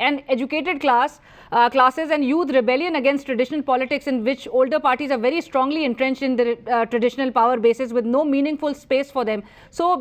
and educated classes and youth rebellion against traditional politics in which older parties are very strongly entrenched in the traditional power bases with no meaningful space for them. So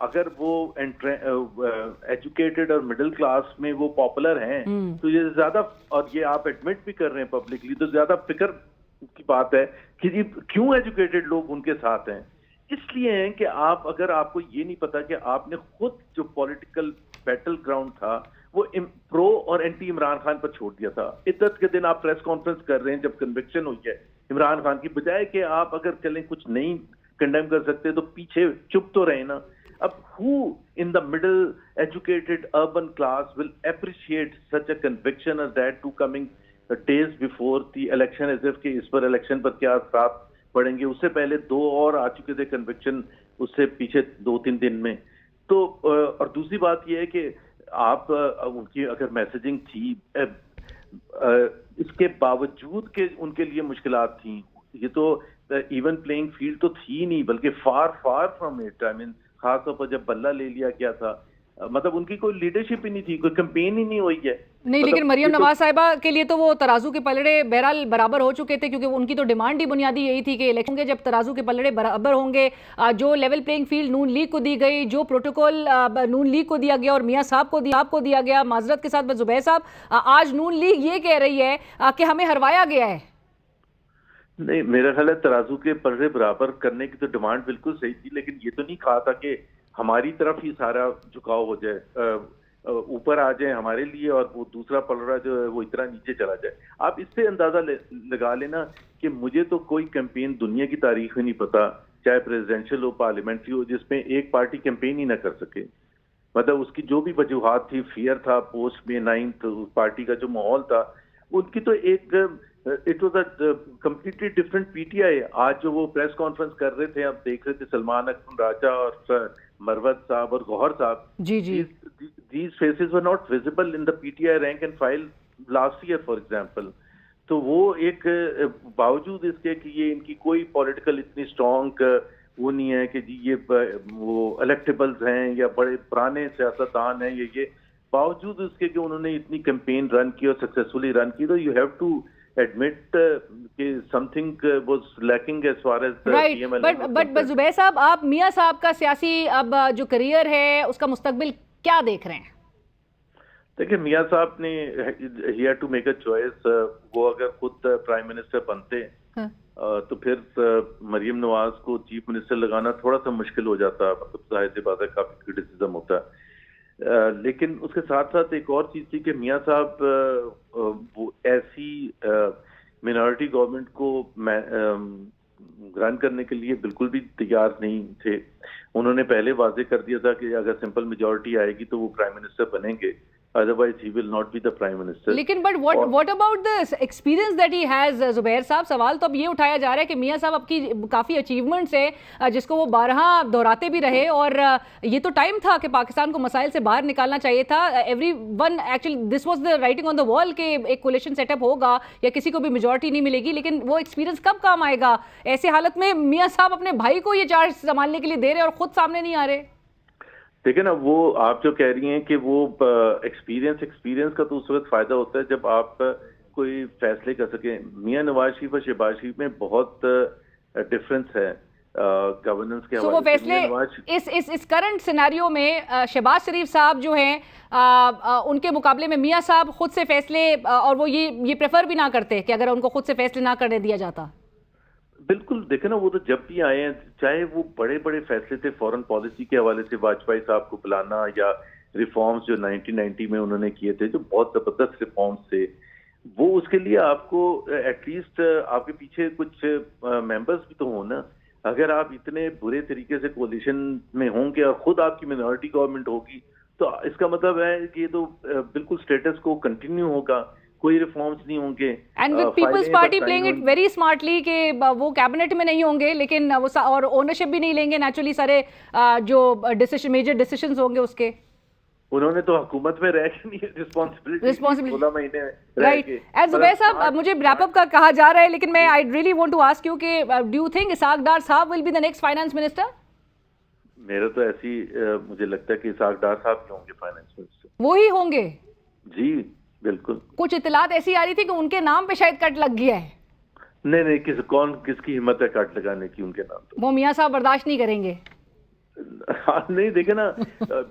اگر وہ educated اور middle class میں وہ popular ہیں تو یہ زیادہ, اور یہ آپ ایڈمٹ بھی کر رہے ہیں پبلکلی, تو زیادہ فکر کی بات ہے کہ جی کیوں ایجوکیٹڈ لوگ ان کے ساتھ ہیں. اس لیے ہیں کہ اگر آپ کو یہ نہیں پتا کہ آپ نے خود جو پولیٹیکل بیٹل گراؤنڈ تھا وہ پرو اور اینٹی عمران خان پر چھوڑ دیا تھا. عدت کے دن آپ پریس کانفرنس کر رہے ہیں جب کنوکشن ہوئی ہے عمران خان کی, بجائے کہ آپ اگر چلیں کچھ نہیں کنڈیم کر سکتے تو پیچھے چپ تو رہے نا. اب who in the middle educated urban class will appreciate such a conviction as that to coming days before the election as if کہ اس پر الیکشن پر کیا اثرات پڑیں گے. اس سے پہلے 2 اور آ چکے تھے کنوکشن اس سے پیچھے 2-3 دن میں. تو اور دوسری بات یہ ہے کہ آپ ان کی اگر میسیجنگ تھی اس کے باوجود کہ ان کے لیے مشکلات تھیں, یہ تو ایون پلینگ فیلڈ تو تھی نہیں بلکہ فار فرام اٹ. آئی مین خاص طور پر جب بلہ لے لیا گیا تھا, مطلب ان کی کوئی لیڈرشپ ہی نہیں تھی, کوئی کمپین ہی نہیں ہوئی ہے. نہیں لیکن مریم نواز صاحبہ کے لیے تو وہ ترازو کے پلڑے بہرحال برابر ہو چکے تھے, کیونکہ ان کی تو ڈیمانڈ ہی بنیادی یہی تھی کہ الیکشن کے جب ترازو کے پلڑے برابر ہوں گے, جو لیول پلینگ فیلڈ نون لیگ کو دی گئی, جو پروٹوکول نون لیگ کو دیا گیا اور میاں صاحب کو دیا گیا, معذرت کے ساتھ زبیر صاحب آج نون لیگ یہ کہہ رہی ہے کہ ہمیں ہروایا گیا ہے. نہیں, میرا خیال ہے ترازو کے پلڑے برابر کرنے کی تو ڈیمانڈ بالکل صحیح تھی, لیکن یہ تو نہیں کہا تھا کہ ہماری طرف ہی سارا جھکاؤ ہو جائے, اوپر آ جائیں ہمارے لیے اور وہ دوسرا پلڑا جو ہے وہ اتنا نیچے چلا جائے. آپ اس سے اندازہ لگا لینا کہ مجھے تو کوئی کیمپین دنیا کی تاریخ میں نہیں پتا, چاہے پریزیڈینشیل ہو پارلیمنٹری ہو, جس میں ایک پارٹی کیمپین ہی نہ کر سکے. مطلب اس کی جو بھی وجوہات تھی, فیئر تھا پوسٹ میں 9th پارٹی کا جو ماحول تھا, ان کی تو ایک it was a completely different P T I. آج جو وہ پریس کانفرنس کر رہے تھے, آپ دیکھ رہے تھے سلمان اکرم راجہ اور مروت صاحب اور گوہر صاحب, these faces were not visible in the PTI rank and file last year for example. تو وہ ایک باوجود اس کے کہ یہ ان کی کوئی پولیٹیکل اتنی اسٹرانگ وہ نہیں ہے کہ جی یہ وہ الیکٹیبلز ہیں یا بڑے پرانے سیاستدان ہیں, یہ باوجود اس کے کہ انہوں نے اتنی کیمپین رن کی اور سکسیسفلی رن کی, تو یو ہیو ٹو admit کہ something was lacking as far as right. but زبیر صاحب, آپ میاں صاحب کا سیاسی اب جو کریئر ہے اس کا مستقبل کیا دیکھ رہے ہیں؟ دیکھیں, میاں صاحب نے he had to make a choice. وہ اگر خود پرائم منسٹر بنتے تو پھر مریم نواز کو چیف منسٹر لگانا تھوڑا سا مشکل ہو جاتا, مطلب ظاہر سی بات ہے کافی کرٹیسزم ہوتا ہے. لیکن اس کے ساتھ ساتھ ایک اور چیز تھی کہ میاں صاحب وہ ایسی مینارٹی گورنمنٹ کو رن کرنے کے لیے بالکل بھی تیار نہیں تھے. انہوں نے پہلے واضح کر دیا تھا کہ اگر سمپل میجورٹی آئے گی تو وہ پرائم منسٹر بنیں گے, otherwise he will not be the prime minister. لیکن but what about the experience that he has, زبیر صاحب؟ سوال تو اب یہ اٹھایا جا رہا ہے کہ میاں صاحب آپ کی کافی اچیومنٹس ہیں جس کو وہ بارہا دہراتے بھی رہے, اور یہ تو ٹائم تھا کہ پاکستان کو مسائل سے باہر نکالنا چاہیے تھا. Everyone actually this was the writing on the wall کہ ایک کولیشن سیٹ اپ ہوگا یا کسی کو بھی میجورٹی نہیں ملے گی, لیکن وہ ایکسپیرینس کب کام آئے گا؟ ایسے حالت میں میاں صاحب اپنے بھائی کو یہ چارج سنبھالنے کے لیے دے رہے اور خود سامنے نہیں آ رہے. دیکھیں نا, وہ آپ جو کہہ رہی ہیں کہ وہ ایکسپیرینس کا تو اس وقت فائدہ ہوتا ہے جب آپ کوئی فیصلے کر سکیں. میاں نواز شریف اور شہباز شریف میں بہت ڈفرینس ہے گورننس کے حوالے سے. وہ فیصلے اس کرنٹ سیناریو میں شہباز شریف صاحب جو ہیں ان کے مقابلے میں میاں صاحب خود سے فیصلے, اور وہ یہ پریفر بھی نہ کرتے کہ اگر ان کو خود سے فیصلے نہ کرنے دیا جاتا. بالکل, دیکھیں نا, وہ تو جب بھی آئے ہیں, چاہے وہ بڑے بڑے فیصلے تھے فورن پالیسی کے حوالے سے, واجپئی صاحب کو بلانا یا ریفارمز جو 1990 میں انہوں نے کیے تھے جو بہت زبردست ریفارمز تھے, وہ اس کے لیے آپ کو ایٹ لیسٹ آپ کے پیچھے کچھ ممبرز بھی تو ہوں نا. اگر آپ اتنے برے طریقے سے کولیشن میں ہوں گے اور خود آپ کی مینورٹی گورنمنٹ ہوگی تو اس کا مطلب ہے کہ یہ تو بالکل اسٹیٹس کو کنٹینیو ہوگا, کوئی ریفارمز نہیں ہوں گے. And with Peoples Party playing it very smartly کہ وہ کیبنٹ میں نہیں ہوں گے لیکن وہ اور اونرشپ بھی نہیں لیں گے نیچرلی سارے جو میجر ڈیسیشنز ہوں گے اس کے. انہوں نے تو حکومت میں رہ کے نہیں رسپانسبلٹی 16 مہینے رائٹ. اینڈ زبیر صاحب, مجھے ریپ اپ کا کہا جا رہا ہے لیکن میں I really want to ask you کہ do you think Ishaq Dar sahab will be the next finance minister? میرا تو ایسی مجھے لگتا ہے کہ اسحاق ڈار صاحب ہی ہوں گے فائنانس منسٹر. وہی ہوں گے؟ جی بالکل. کچھ اطلاعات ایسی آ رہی تھی کہ ان کے نام پہ شاید کٹ لگ گیا ہے. نہیں, کس کی ہمت ہے کٹ لگانے کی ان کے نام پہ؟ وہ میاں صاحب برداشت نہیں کریں گے. نہیں دیکھیں نا,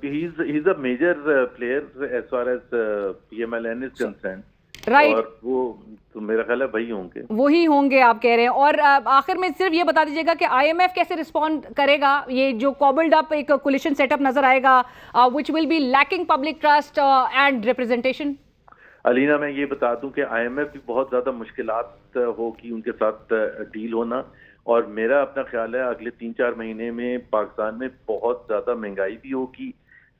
he's a major player as far as PMLN is concerned. Right. اور وہ تو میرا خیال ہے وہی ہوں گے, وہی ہوں گے آپ کہہ رہے ہیں. اور آخر میں صرف یہ بتا دیجیے گا کہ آئی ایم ایف کیسے رسپونڈ کرے گا, یہ جو کوبلڈ اپ ایک کولیشن سیٹ اپ نظر آئے گا which will be lacking public trust and representation. علینا میں یہ بتا دوں کہ آئی ایم ایف بھی بہت زیادہ مشکلات ہوگی ان کے ساتھ ڈیل ہونا, اور میرا اپنا خیال ہے اگلے 3-4 مہینے میں پاکستان میں بہت زیادہ مہنگائی بھی ہوگی,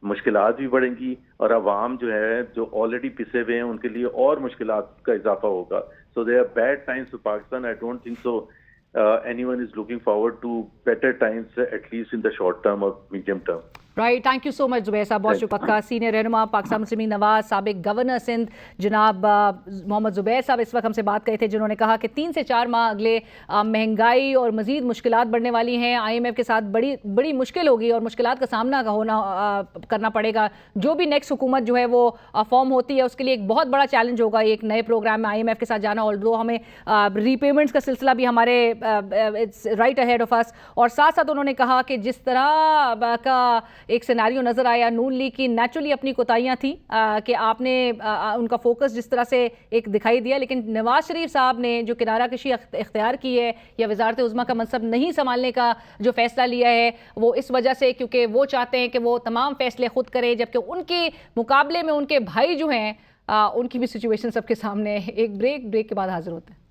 مشکلات بھی بڑھیں گی, اور عوام جو ہے جو آلریڈی پسے ہوئے ہیں ان کے لیے اور مشکلات کا اضافہ ہوگا. So they are bad times for Pakistan. I don't think so anyone is looking forward to better times at least in the short term اور medium term. Right, thank you so much Zubair صاحب, بہت شکریہ. Senior رہنما پاکستان مسلم league نواز, سابق governor Sindh جناب محمد زبیر صاحب اس وقت ہم سے بات کرے تھے, جنہوں نے کہا کہ 3 سے 4 ماہ اگلے مہنگائی اور مزید مشکلات بڑھنے والی ہیں. آئی ایم ایف کے ساتھ بڑی مشکل ہوگی اور مشکلات کا سامنا کرنا پڑے گا. جو بھی نیکسٹ حکومت جو ہے وہ فارم ہوتی ہے اس کے لیے ایک بہت بڑا چیلنج ہوگا ایک نئے پروگرام میں آئی ایم ایف کے ساتھ جانا. آلدو ہمیں ری پیمنٹس کا سلسلہ بھی ہمارے اٹس رائٹ اہیڈ آف اس, اور ساتھ ساتھ انہوں نے کہا کہ جس طرح کا ایک سیناریو نظر آیا, نون لیگ کی نیچرلی اپنی کوتاہیاں تھیں کہ آپ نے ان کا فوکس جس طرح سے ایک دکھائی دیا, لیکن نواز شریف صاحب نے جو کنارہ کشی اختیار کی ہے یا وزارت عظمیٰ کا منصب نہیں سنبھالنے کا جو فیصلہ لیا ہے, وہ اس وجہ سے کیونکہ وہ چاہتے ہیں کہ وہ تمام فیصلے خود کریں, جبکہ ان کے مقابلے میں ان کے بھائی جو ہیں ان کی بھی سچویشن سب کے سامنے ہے. ایک بریک کے بعد حاضر ہوتے ہیں.